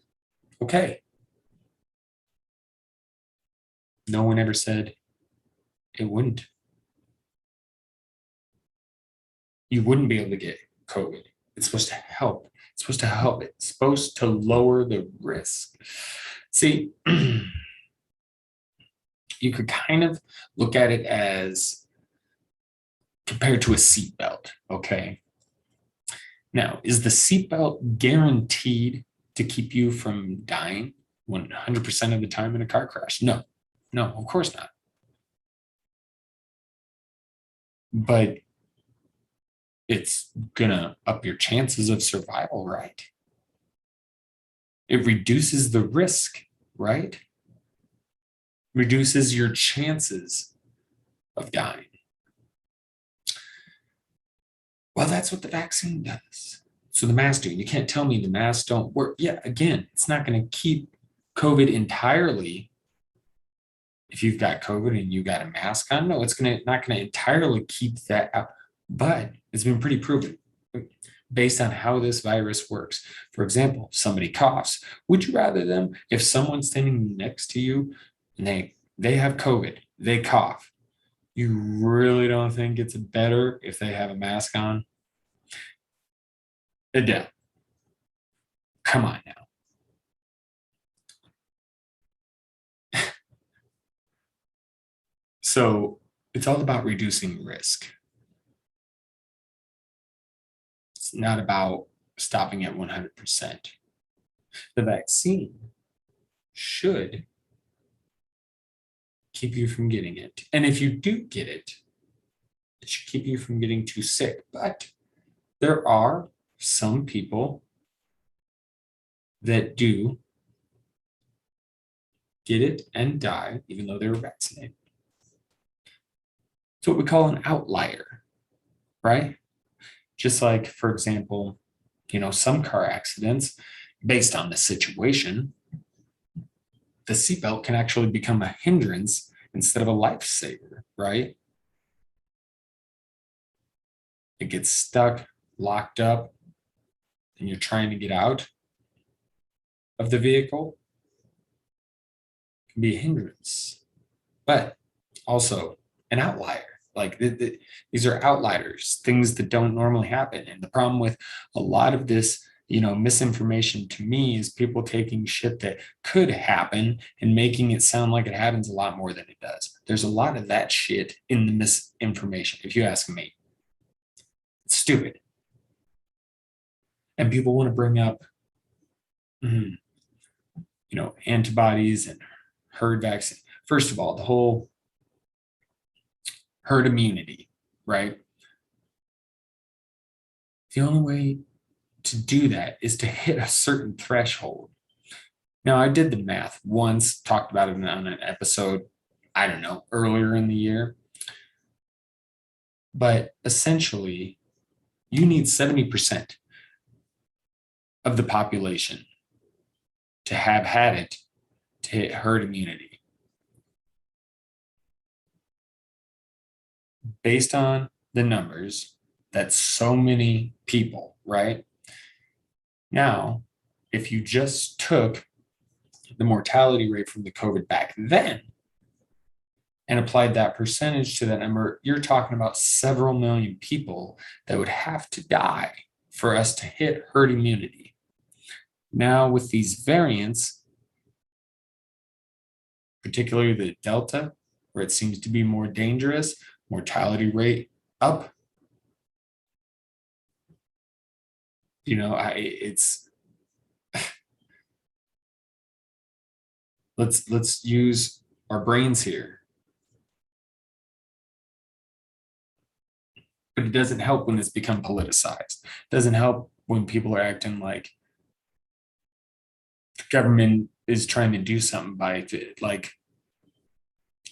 Okay. No one ever said it wouldn't. You wouldn't be able to get COVID. It's supposed to help. It's supposed to help. It's supposed to lower the risk. See, you could kind of look at it as compared to a seatbelt. Okay. Now, is the seatbelt guaranteed to keep you from dying 100% of the time in a car crash? No, no, of course not. But it's going to up your chances of survival, right? It reduces the risk, right? Reduces your chances of dying. Well, that's what the vaccine does. So the masks do. You can't tell me the masks don't work. Yeah, again, it's not going to keep COVID entirely. If you've got COVID and you got a mask on, no, it's not going to entirely keep that out. But it's been pretty proven based on how this virus works. For example, somebody coughs. Would you rather them, if someone's standing next to you and they have COVID, they cough, you really don't think it's better if they have a mask on? Adele, come on now. So it's all about reducing risk. It's not about stopping at 100%. The vaccine should keep you from getting it. And if you do get it, it should keep you from getting too sick. But there are some people that do get it and die, even though they were vaccinated. It's what we call an outlier, right? Just like, for example, some car accidents, based on the situation, the seatbelt can actually become a hindrance instead of a lifesaver, right? It gets stuck, locked up, and you're trying to get out of the vehicle. It can be a hindrance, but also an outlier. Like these are outliers, things that don't normally happen. And the problem with a lot of this, misinformation to me is people taking shit that could happen and making it sound like it happens a lot more than it does. There's a lot of that shit in the misinformation, if you ask me. It's stupid. And people want to bring up, antibodies and herd vaccine. First of all, the whole herd immunity, right? The only way to do that is to hit a certain threshold. Now, I did the math once, talked about it on an episode. I don't know, earlier in the year. But essentially, you need 70% of the population to have had it to hit herd immunity. Based on the numbers, that's so many people, right? Now, if you just took the mortality rate from the COVID back then and applied that percentage to that number, you're talking about several million people that would have to die for us to hit herd immunity. Now, with these variants, particularly the Delta, where it seems to be more dangerous, mortality rate up. It's let's use our brains here. But it doesn't help when it's become politicized. It doesn't help when people are acting like the government is trying to do something by it. Like,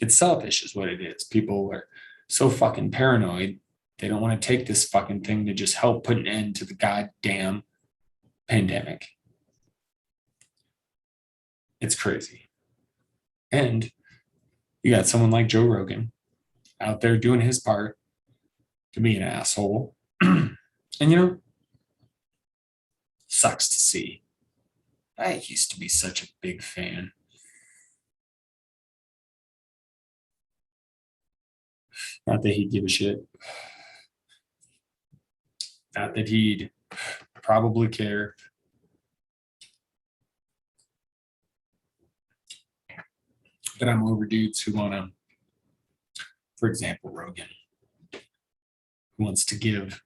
it's selfish is what it is. People are so fucking paranoid. They don't want to take this fucking thing to just help put an end to the goddamn pandemic. It's crazy. And you got someone like Joe Rogan out there doing his part to be an asshole. And sucks to see. I used to be such a big fan. Not that he'd give a shit. Not that he'd probably care. But I'm over dudes who want to, for example, Rogan, who wants to give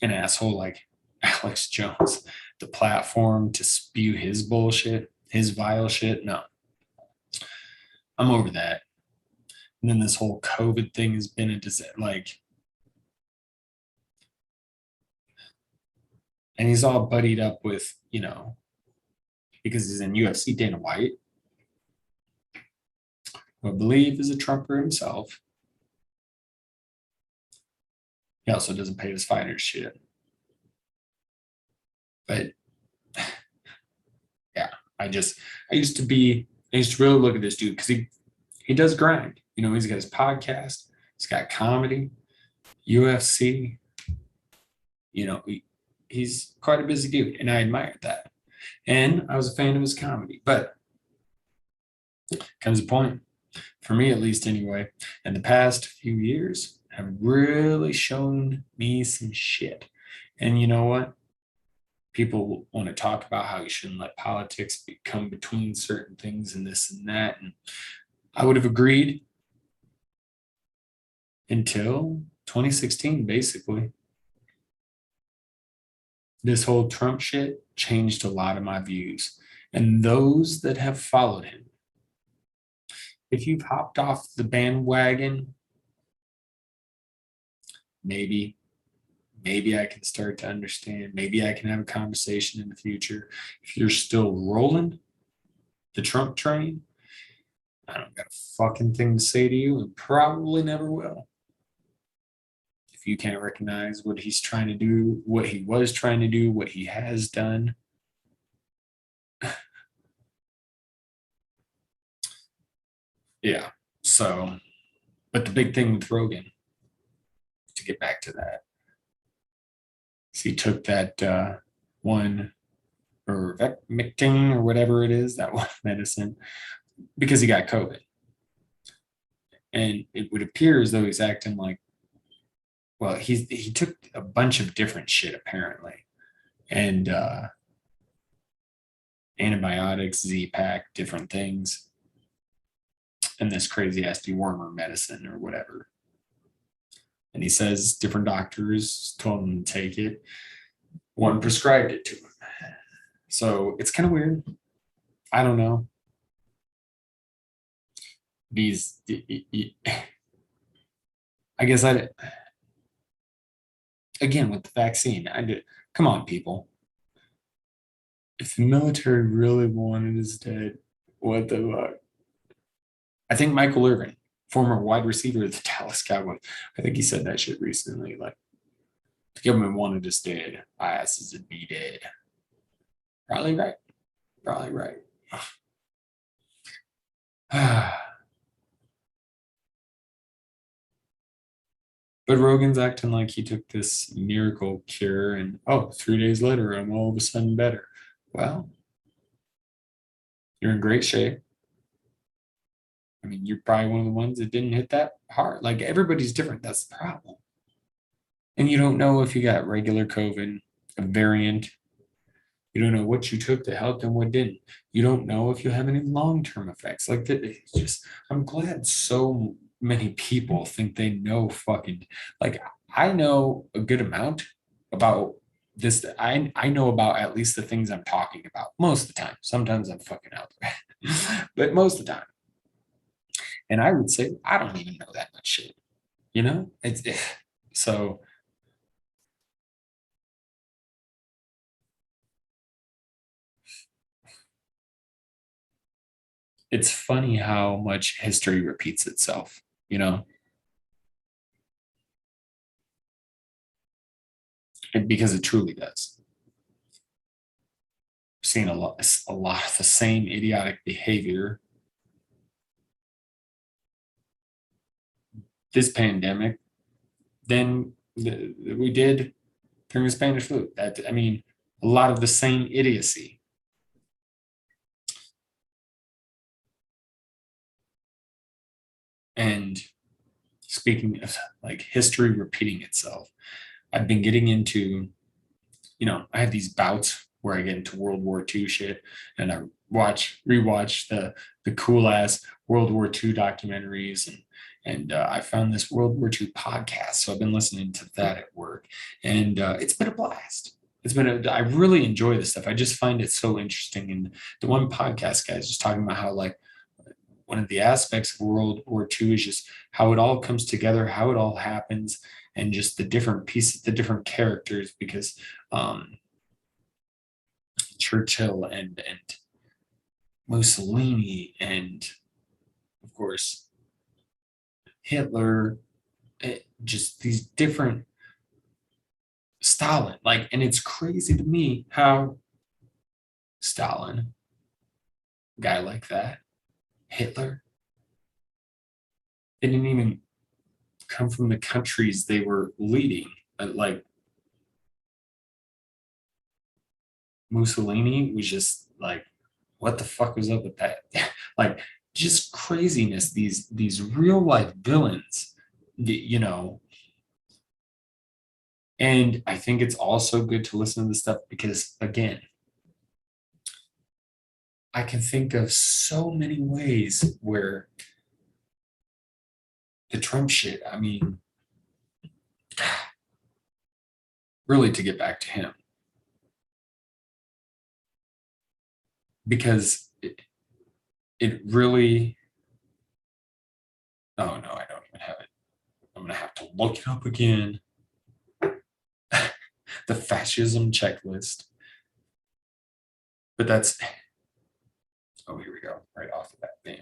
an asshole like Alex Jones the platform to spew his bullshit, his vile shit. No, I'm over that. And then this whole COVID thing has been a disaster. Like, and he's all buddied up with, because he's in UFC, Dana White, who I believe is a Trumper himself. He also doesn't pay his fighters shit. But yeah, I used to really look at this dude because he does grind. He's got his podcast, he's got comedy, UFC. He's quite a busy dude, and I admired that. And I was a fan of his comedy. But comes a point, for me at least anyway, in the past few years have really shown me some shit. And you know what? People want to talk about how you shouldn't let politics come between certain things and this and that. And I would have agreed until 2016, basically. This whole Trump shit changed a lot of my views. And those that have followed him, if you've hopped off the bandwagon, maybe I can start to understand. Maybe I can have a conversation in the future. If you're still rolling the Trump train, I don't got a fucking thing to say to you and probably never will. If you can't recognize what he's trying to do, what he was trying to do, what he has done. Yeah. So, but the big thing with Rogan, to get back to that, is he took that one or Vecmictin or whatever it is, that one medicine, because he got COVID. And it would appear as though he's acting like, well, he took a bunch of different shit apparently, and antibiotics, Z-Pack, different things, and this crazy ass dewormer medicine or whatever. And he says different doctors told him to take it. One prescribed it to him. So it's kind of weird. I don't know. I guess again, with the vaccine, come on, people. If the military really wanted us dead, what the fuck? I think Michael Irvin former wide receiver of the Dallas Cowboys. I think he said that shit recently. Like, the government wanted us dead. Our asses would be dead. Probably right. Probably right. But Rogan's acting like he took this miracle cure and, oh, 3 days later, I'm all of a sudden better. Well, you're in great shape. I mean, you're probably one of the ones that didn't hit that hard. Like, everybody's different. That's the problem. And you don't know if you got regular COVID, a variant. You don't know what you took that helped and what didn't. You don't know if you have any long-term effects. Like that, it's just, I'm glad so many people think they know fucking, like, I know a good amount about this. I know about at least the things I'm talking about most of the time. Sometimes I'm fucking out there, but most of the time. And I would say I don't even know that much shit. You know, it's so it's funny how much history repeats itself. You know, because it truly does. Seeing a lot of the same idiotic behavior this pandemic than we did during the Spanish flu. That, I mean, a lot of the same idiocy. And speaking of like history repeating itself, I've been getting into, I have these bouts where I get into World War II shit, and I rewatch the cool ass World War II documentaries, and I found this World War II podcast, so I've been listening to that at work, and it's been a blast. I really enjoy this stuff. I just find it so interesting. And the one podcast guy is just talking about how, like, one of the aspects of World War II is just how it all comes together, how it all happens, and just the different pieces, the different characters, because Churchill and Mussolini and of course Hitler, just these different Stalin, like, and it's crazy to me how Stalin, a guy like that, Hitler, they didn't even come from the countries they were leading. Like Mussolini was just like, what the fuck was up with that? Like, just craziness. These real life villains, you know. And I think it's also good to listen to this stuff because, again, I can think of so many ways where the Trump shit, I mean, really, to get back to him, because it really, oh no, I don't even have it. I'm going to have to look it up again. The fascism checklist. But that's, oh, here we go, right off the bat. Bam.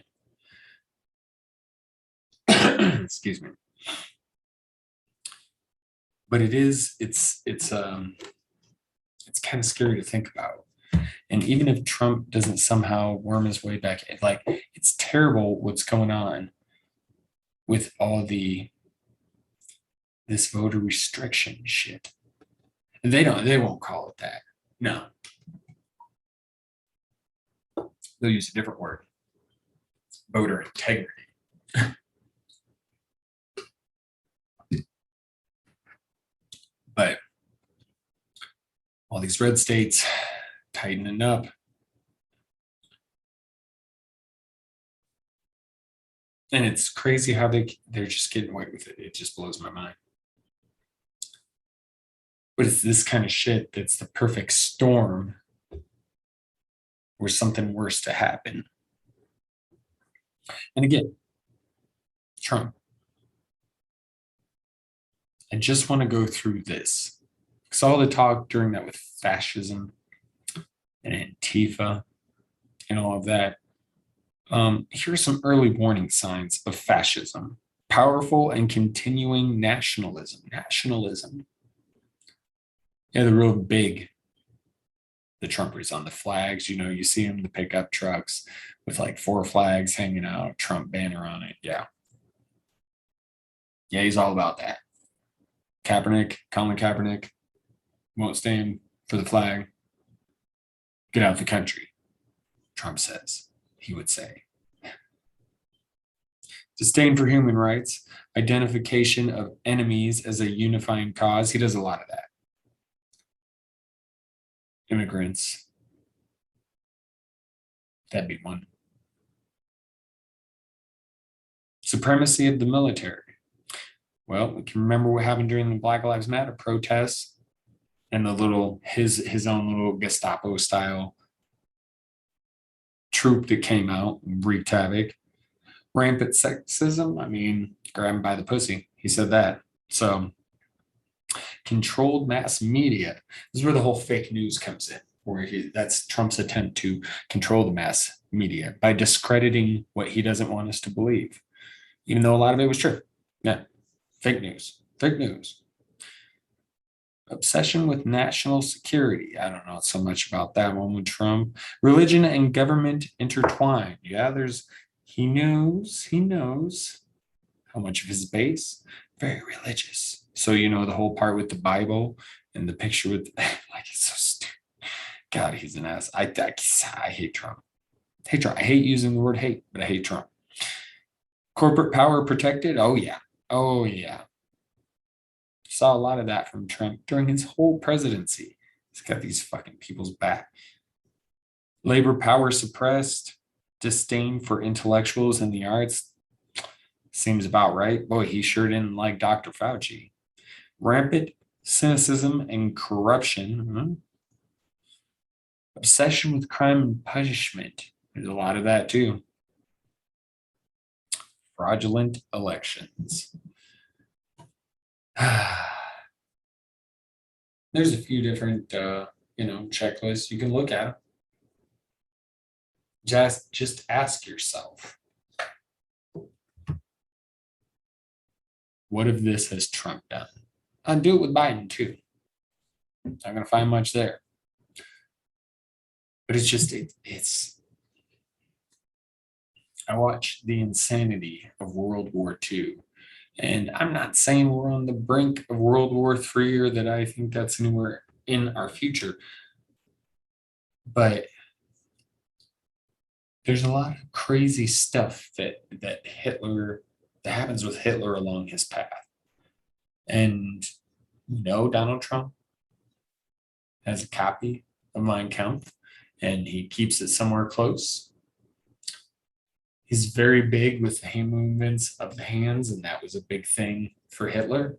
Excuse me. But it's kind of scary to think about. And even if Trump doesn't somehow worm his way back, like, it's terrible what's going on with all this voter restriction shit. And they won't call it that. No. They'll use a different word. Voter integrity. But all these red states tightening up. And it's crazy how they're just getting away with it. It just blows my mind. But it's this kind of shit that's the perfect storm for something worse to happen. And again, Trump. I just want to go through this. Because all the talk during that with fascism and Antifa and all of that, Here are some early warning signs of fascism: powerful and continuing nationalism. Nationalism. Yeah, they're real big. The Trumpers on the flags, you see them, the pickup trucks with like 4 flags hanging out, Trump banner on it. Yeah. Yeah, he's all about that. Colin Kaepernick won't stand for the flag. Get out of the country, Trump says. He would say. Disdain for human rights, identification of enemies as a unifying cause. He does a lot of that. Immigrants. That'd be one. Supremacy of the military. Well, we can remember what happened during the Black Lives Matter protests and the little his own little Gestapo style troop that came out and wreaked havoc. Rampant sexism. I mean, grab him by the pussy. He said that. So, controlled mass media. This is where the whole fake news comes in, where that's Trump's attempt to control the mass media by discrediting what he doesn't want us to believe, even though a lot of it was true. Yeah, fake news. Fake news. Obsession with national security. I don't know so much about that one with Trump. Religion and government intertwined. Yeah, he knows how much of his base, very religious. So, the whole part with the Bible and the picture with, like, it's so stupid. God, he's an ass. I hate Trump. I hate using the word hate, but I hate Trump. Corporate power protected. Oh, yeah. Oh, yeah. Saw a lot of that from Trump during his whole presidency. He's got these fucking people's back. Labor power suppressed. Disdain for intellectuals and the arts. Seems about right. Boy, he sure didn't like Dr. Fauci. Rampant cynicism and corruption. Obsession with crime and punishment. There's a lot of that too. Fraudulent elections. There's a few different, checklists you can look at. Just ask yourself, what of this has Trump done? I'll do it with Biden too. Not going to find much there. But I watched the insanity of World War II. And I'm not saying we're on the brink of World War III or that I think that's anywhere in our future. But there's a lot of crazy stuff that happens with Hitler along his path. And Donald Trump has a copy of Mein Kampf and he keeps it somewhere close. He's very big with the hand movements of the hands, and that was a big thing for Hitler.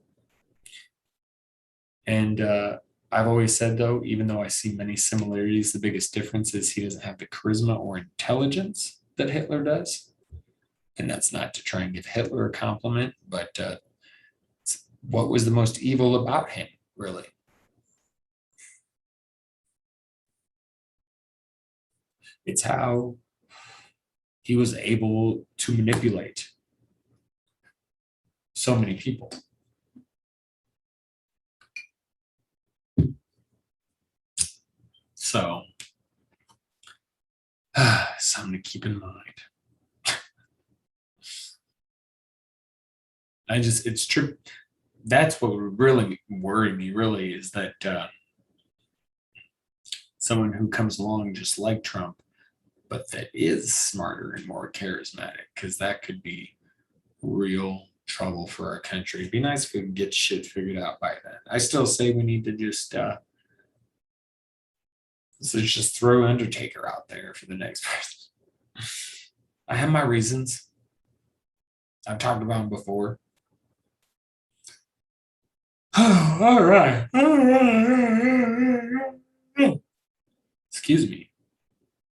And I've always said, though, even though I see many similarities, the biggest difference is he doesn't have the charisma or intelligence that Hitler does. And that's not to try and give Hitler a compliment, but what was the most evil about him, really? It's how he was able to manipulate so many people. So, something to keep in mind. It's true. That's what would really worry me, really, is that someone who comes along just like Trump, but that is smarter and more charismatic, because that could be real trouble for our country. It'd be nice if we could get shit figured out by then. I still say we need to just just throw Undertaker out there for the next person. I have my reasons. I've talked about them before. All right. Excuse me.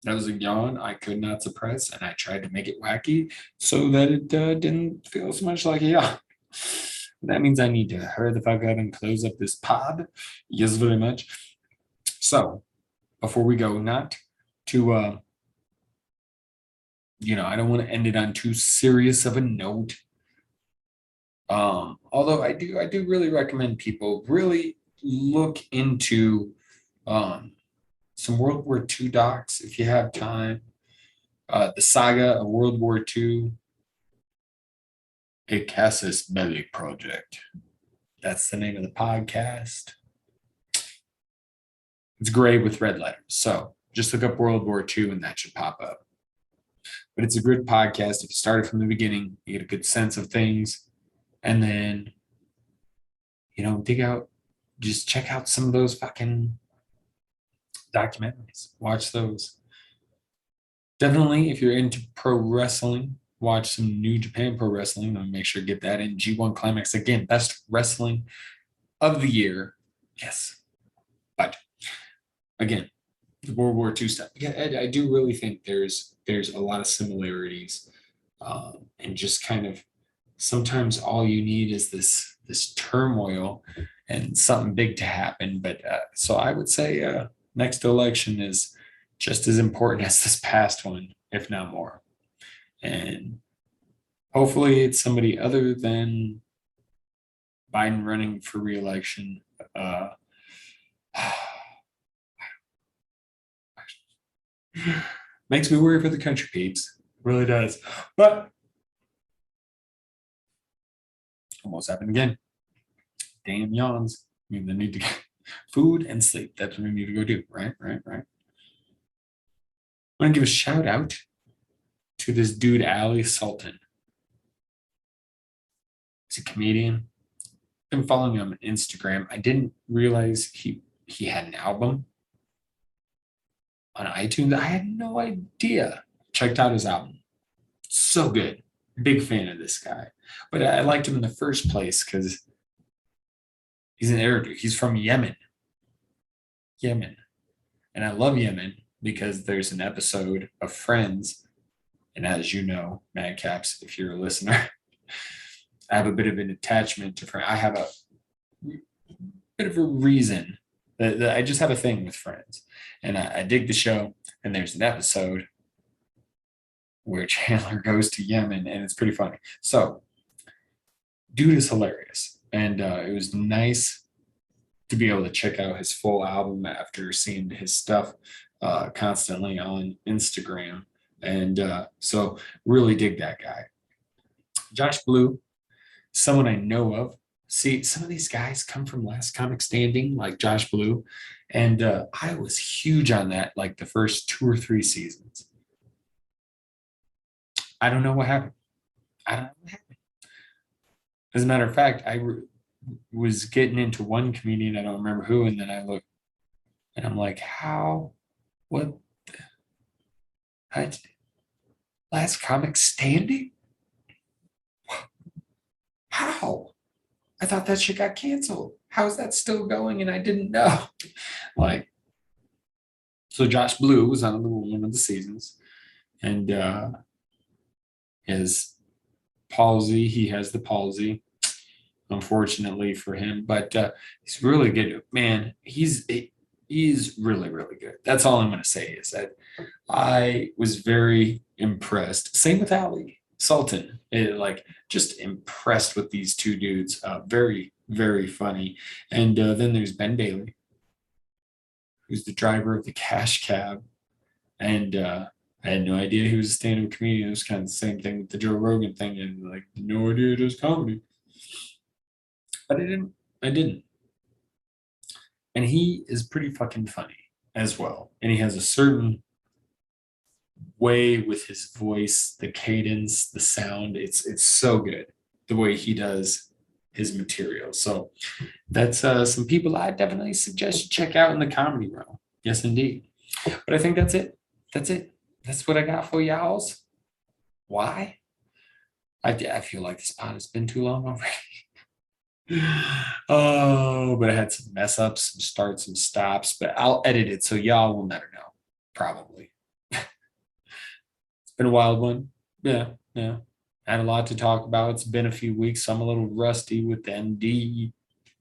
That was a yawn I could not suppress, and I tried to make it wacky so that it didn't feel so much like a yawn. That means I need to hurry the fuck up and close up this pod. Yes, very much. So, before we go, not to I don't want to end it on too serious of a note. Although I do really recommend people really look into um, some World War II docs if you have time. The Saga of World War II, a Casus Belli Project. That's the name of the podcast. It's gray with red letters. So just look up World War II and that should pop up. But it's a good podcast. If you started from the beginning, you get a good sense of things. And then, dig out, just check out some of those fucking documentaries. Watch those. Definitely, if you're into pro wrestling, watch some New Japan Pro Wrestling. I'll make sure to get that in. G1 Climax. Again, best wrestling of the year. Yes. But again, the World War II stuff. Yeah, I do really think there's a lot of similarities, and just kind of sometimes all you need is this turmoil and something big to happen. But so I would say next election is just as important as this past one, if not more. And hopefully it's somebody other than Biden running for reelection. Makes me worry for the country, peeps. Really does. But almost happened again. Damn yawns. I mean, they need to get food and sleep. That's what we need to go do. Right. I want to give a shout out to this dude, Ali Sultan. He's a comedian. I've been following him on Instagram. I didn't realize he had an album on iTunes. I had no idea. Checked out his album. So good. Big fan of this guy. But I liked him in the first place because he's an Arab. He's from Yemen. Yemen. And I love Yemen because there's an episode of Friends. And as you know, Madcaps, if you're a listener, I have a bit of an attachment to Friends. I have a bit of a reason that I just have a thing with Friends. And I dig the show. And there's an episode where Chandler goes to Yemen, and it's pretty funny. So, dude is hilarious. And it was nice to be able to check out his full album after seeing his stuff constantly on Instagram. And so, really dig that guy. Josh Blue, someone I know of. See, some of these guys come from Last Comic Standing, like Josh Blue. And I was huge on that, like the first 2 or 3 seasons. I don't know what happened. I don't know what happened. As a matter of fact, was getting into one comedian, I don't remember who, and then I looked and I'm like, how? What? How, Last Comic Standing? How? I thought that shit got canceled. How is that still going? And I didn't know. Like, so Josh Blue was on one of the seasons, and his palsy, he has the palsy, unfortunately for him, but he's really good. Man, he's really, really good. That's all I'm going to say is that I was very impressed. Same with Ali Sultan. Like just impressed with these two dudes. Very, very funny. And then there's Ben Bailey, who's the driver of the Cash Cab. And I had no idea he was a stand-up comedian. It was kind of the same thing with the Joe Rogan thing, and like no idea it was comedy. But I didn't. And he is pretty fucking funny as well. And he has a certain way with his voice, the cadence, the sound. It's so good the way he does his material. So that's some people I definitely suggest you check out in the comedy realm. Yes, indeed. But I think that's it. That's it. That's what I got for y'all's. Why? I feel like this pod has been too long already. Oh, but I had some mess ups, some starts, some stops, but I'll edit it so y'all will never know. Probably. It's been a wild one. Yeah, yeah. I had a lot to talk about. It's been a few weeks, so I'm a little rusty with the MD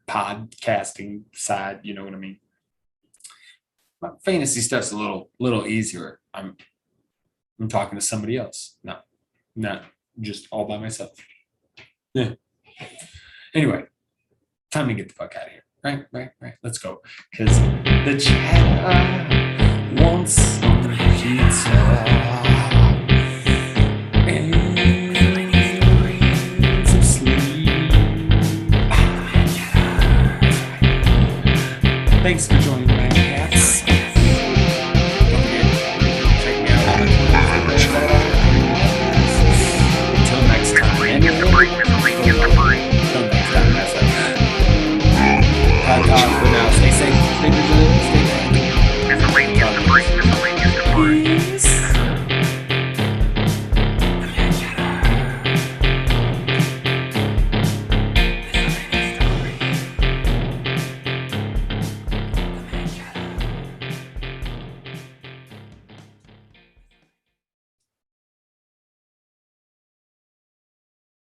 podcasting side. You know what I mean? My fantasy stuff's a little easier. I'm talking to somebody else. No, not just all by myself. Yeah. Anyway, time to get the fuck out of here. Right. Let's go. Because the chat wants some pizza. And some sleep. Thanks for joining.